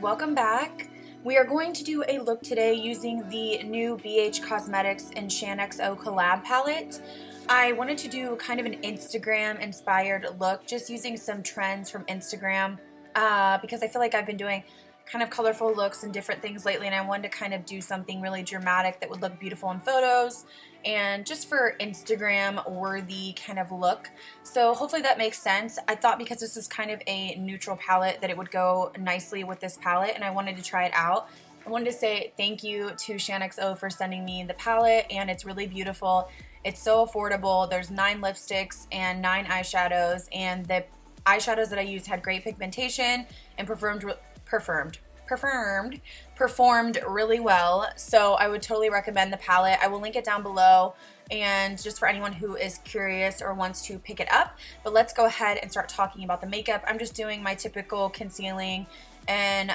welcome back. We are going to do a look today using the new BH Cosmetics and Shaaanxo collab palette. I wanted to do kind of an Instagram inspired look, just using some trends from Instagram because I feel like I've been doing kind of colorful looks and different things lately, and I wanted to kind of do something really dramatic that would look beautiful in photos and just for Instagram worthy kind of look. So hopefully that makes sense. I thought because this is kind of a neutral palette that it would go nicely with this palette, and I wanted to try it out. I wanted to say thank you to Shaaanxo for sending me the palette, and it's really beautiful. It's so affordable. There's 9 lipsticks and 9 eyeshadows, and the eyeshadows that I used had great pigmentation and performed really well. So I would totally recommend the palette. I will link it down below, and just for anyone who is curious or wants to pick it up. But let's go ahead and start talking about the makeup. I'm just doing my typical concealing and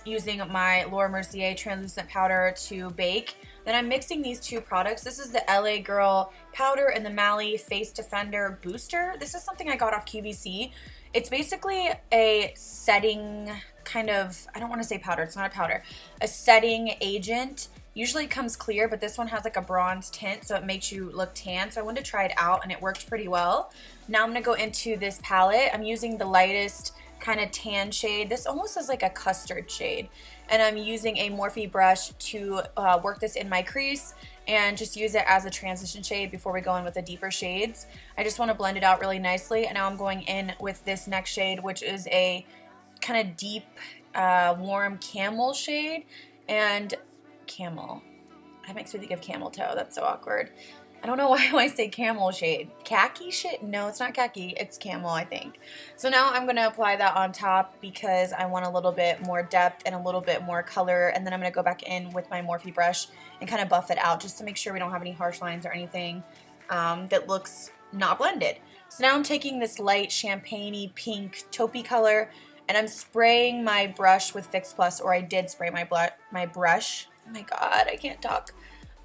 using my Laura Mercier translucent powder to bake. Then I'm mixing these two products. This is the LA Girl powder and the Mally Face Defender Booster. This is something I got off QVC. It's basically a setting kind of, I don't want to say powder, it's not a powder, a setting agent. Usually it comes clear, but this one has like a bronze tint, so it makes you look tan. So I wanted to try it out, and it worked pretty well. Now I'm going to go into this palette. I'm using the lightest kind of tan shade. This almost is like a custard shade. And I'm using a Morphe brush to work this in my crease and just use it as a transition shade before we go in with the deeper shades. I just want to blend it out really nicely, and now I'm going in with this next shade, which is a kind of deep, warm camel shade. And camel, that makes me think of camel toe. That's so awkward. I don't know why I say camel shade. Khaki shade? No, it's not khaki. It's camel, I think. So now I'm going to apply that on top because I want a little bit more depth and a little bit more color. And then I'm going to go back in with my Morphe brush and kind of buff it out just to make sure we don't have any harsh lines or anything that looks not blended. So now I'm taking this light champagne-y pink taupey color, and I'm spraying my brush with Fix Plus, or I did spray my brush. Oh my god, I can't talk.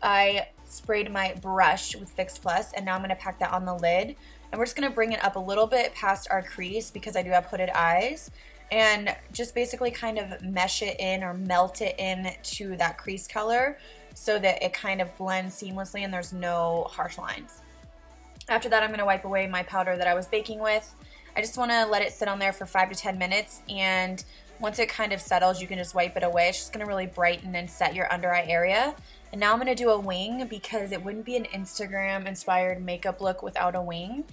I sprayed my brush with Fix Plus, and now I'm going to pack that on the lid. And we're just going to bring it up a little bit past our crease because I do have hooded eyes, and just basically kind of mesh it in or melt it in to that crease color so that it kind of blends seamlessly and there's no harsh lines. After that, I'm going to wipe away my powder that I was baking with. I just want to let it sit on there for 5 to 10 minutes, and once it kind of settles, you can just wipe it away. It's just going to really brighten and set your under eye area. And now I'm going to do a wing because it wouldn't be an Instagram inspired makeup look without a wing.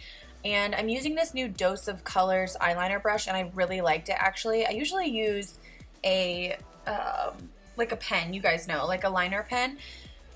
And I'm using this new Dose of Colors eyeliner brush, and I really liked it actually. I usually use a like a pen, you guys know, like a liner pen.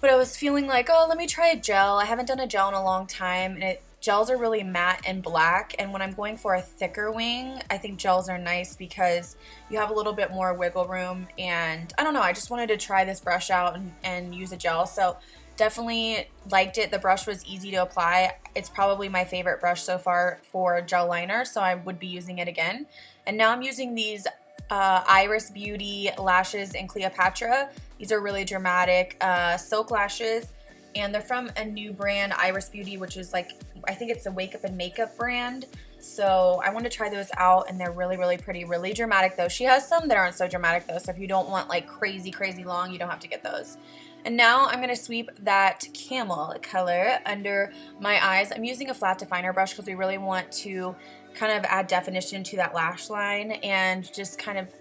But I was feeling like, oh, let me try a gel. I haven't done a gel in a long time, and gels are really matte and black, and when I'm going for a thicker wing, I think gels are nice because you have a little bit more wiggle room. And I don't know, I just wanted to try this brush out and use a gel, so definitely liked it. The brush was easy to apply. It's probably my favorite brush so far for gel liner, so I would be using it again. And now I'm using these Iris Beauty lashes in Cleopatra. These are really dramatic silk lashes, and they're from a new brand, Iris Beauty, which is like, I think it's a wake up and makeup brand. So I want to try those out, and they're really, really pretty, really dramatic though. She has some that aren't so dramatic though, so if you don't want like crazy, crazy long, you don't have to get those. And now I'm going to sweep that camel color under my eyes. I'm using a flat definer brush because we really want to kind of add definition to that lash line and just kind of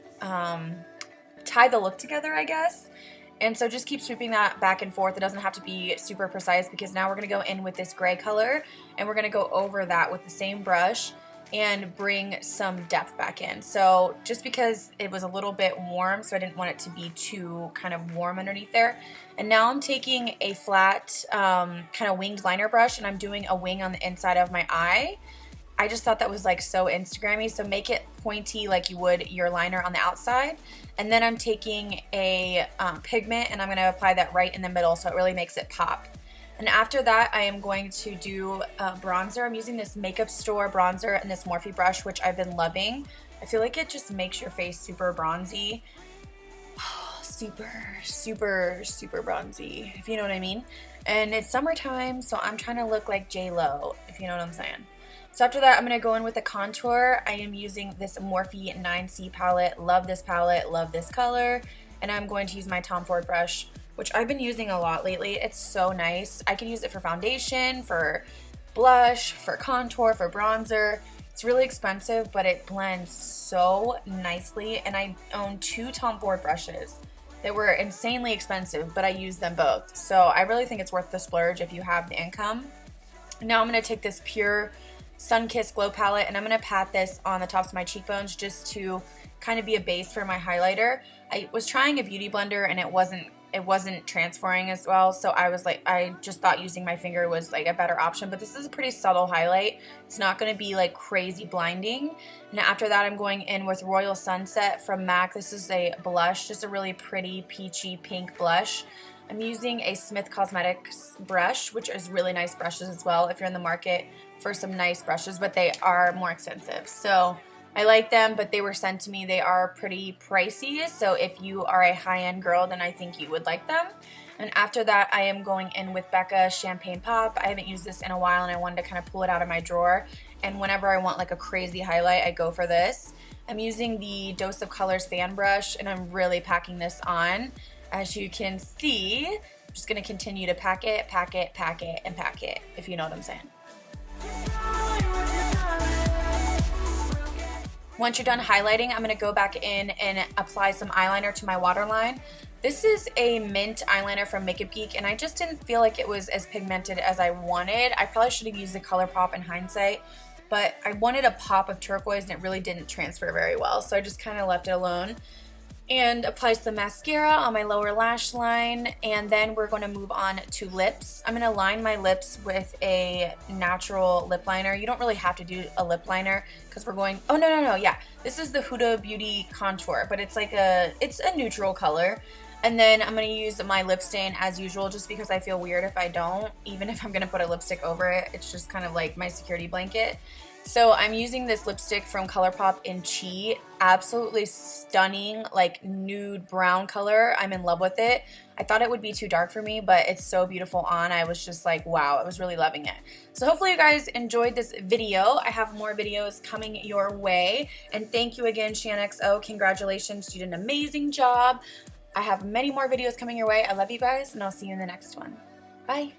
tie the look together, I guess. And so just keep sweeping that back and forth. It doesn't have to be super precise because now we're going to go in with this gray color, and we're going to go over that with the same brush and bring some depth back in. So just because it was a little bit warm, so I didn't want it to be too kind of warm underneath there. And now I'm taking a flat kind of winged liner brush, and I'm doing a wing on the inside of my eye. I just thought that was like so Instagrammy, so make it pointy like you would your liner on the outside. And then I'm taking a pigment, and I'm going to apply that right in the middle so it really makes it pop. And after that, I am going to do bronzer. I'm using this Makeup Store bronzer and this Morphe brush, which I've been loving. I feel like it just makes your face super bronzy. Super, super, super bronzy, if you know what I mean. And it's summertime, so I'm trying to look like J-Lo, if you know what I'm saying. So after that, I'm going to go in with a contour. I am using this Morphe 9C palette. Love this palette, love this color. And I'm going to use my Tom Ford brush, which I've been using a lot lately. It's so nice. I can use it for foundation, for blush, for contour, for bronzer. It's really expensive, but it blends so nicely. And I own 2 Tom Ford brushes that were insanely expensive, but I use them both. So I really think it's worth the splurge if you have the income. Now I'm going to take this Pure Sunkissed Glow palette and I'm going to pat this on the tops of my cheekbones just to kind of be a base for my highlighter. I was trying a beauty blender and it wasn't transferring as well, so I was like, I just thought using my finger was like a better option, but this is a pretty subtle highlight. It's not going to be like crazy blinding. And after that, I'm going in with Royal Sunset from MAC. This is a blush, just a really pretty peachy pink blush. I'm using a Smith Cosmetics brush, which is really nice brushes as well if you're in the market for some nice brushes, but they are more expensive. So I like them, but they were sent to me. They are pretty pricey, so if you are a high-end girl, then I think you would like them. And after that, I am going in with Becca Champagne Pop. I haven't used this in a while, and I wanted to kind of pull it out of my drawer. And whenever I want like a crazy highlight, I go for this. I'm using the Dose of Colors fan brush, and I'm really packing this on. As you can see, I'm just going to continue to pack it, pack it, pack it, and pack it, if you know what I'm saying. Once you're done highlighting, I'm going to go back in and apply some eyeliner to my waterline. This is a mint eyeliner from Makeup Geek, and I just didn't feel like it was as pigmented as I wanted. I probably should have used the ColourPop in hindsight, but I wanted a pop of turquoise and it really didn't transfer very well, so I just kind of left it alone. And apply some mascara on my lower lash line, and then we're going to move on to lips. I'm going to line my lips with a natural lip liner. You don't really have to do a lip liner because we're going, oh no, yeah. This is the Huda Beauty Contour, but it's like it's a neutral color. And then I'm going to use my lip stain as usual just because I feel weird if I don't, even if I'm going to put a lipstick over it. It's just kind of like my security blanket. So I'm using this lipstick from ColourPop in Chi. Absolutely stunning, like nude brown color. I'm in love with it. I thought it would be too dark for me, but it's so beautiful on. I was just like, wow, I was really loving it. So hopefully you guys enjoyed this video. I have more videos coming your way. And thank you again, Shaaanxo. Congratulations, you did an amazing job. I have many more videos coming your way. I love you guys, and I'll see you in the next one. Bye.